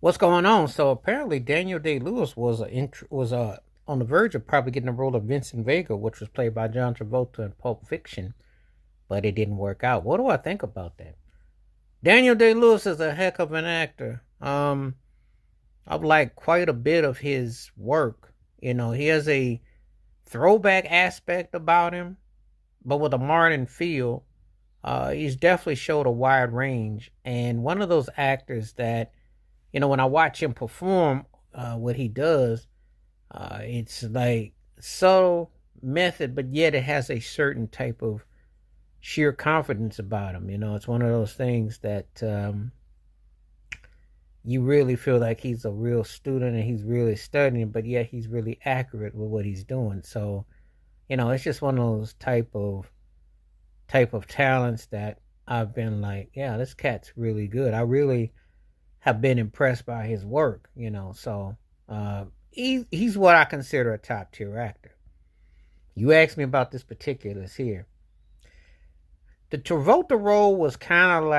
What's going on? So apparently Daniel Day-Lewis was on the verge of probably getting the role of Vincent Vega, which was played by John Travolta in Pulp Fiction, but it didn't work out. What do I think about that? Daniel Day-Lewis is a heck of an actor. I've liked quite a bit of his work. He has a throwback aspect about him, but with a modern feel. He's definitely showed a wide range, and one of those actors that when I watch him perform, what he does, it's like subtle method, but yet it has a certain type of sheer confidence about him. It's one of those things that you really feel like he's a real student and he's really studying, but yet he's really accurate with what he's doing. So, it's just one of those type of talents that I've been like, yeah, this cat's really good. I really have been impressed by his work. So he's what I consider a top tier actor. You asked me about this particulars here. The Travolta role was kind of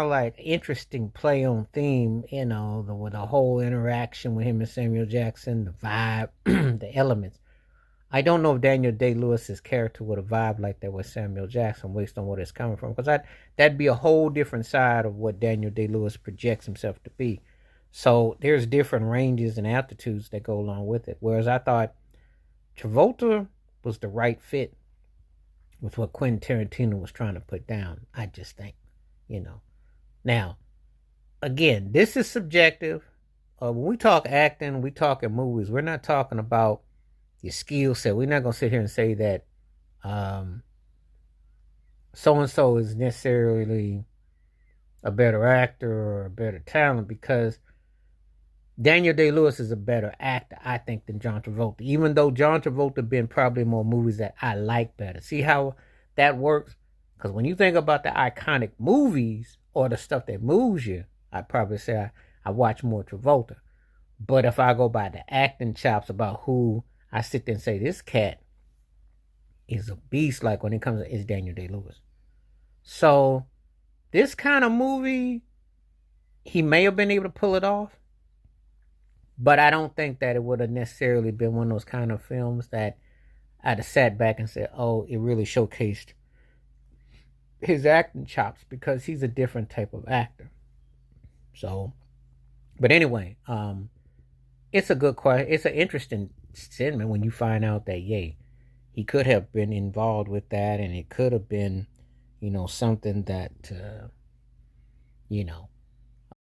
like interesting play on theme. With the whole interaction with him and Samuel Jackson, the vibe, the elements. I don't know if Daniel Day Lewis's character would have vibed like that with Samuel Jackson, based on what it's coming from, because that'd be a whole different side of what Daniel Day Lewis projects himself to be. So there's different ranges and altitudes that go along with it. Whereas I thought Travolta was the right fit with what Quentin Tarantino was trying to put down. I just think, you know. Now, again, this is subjective. When we talk acting, we talk in movies. We're not talking about your skill set. We're not gonna sit here and say that so and so is necessarily a better actor or a better talent, because Daniel Day Lewis is a better actor, I think, than John Travolta. Even though John Travolta been probably more movies that I like better. See how that works? Because when you think about the iconic movies or the stuff that moves you, I'd probably say I watch more Travolta. But if I go by the acting chops about who I sit there and say this cat is a beast, like when it comes to, it's Daniel Day Lewis. So this kind of movie, he may have been able to pull it off, but I don't think that it would have necessarily been one of those kind of films that I'd have sat back and said, oh, it really showcased his acting chops, because he's a different type of actor. So, but anyway, it's a good question. It's an interesting sentiment when you find out that, yay, he could have been involved with that, and it could have been, something that,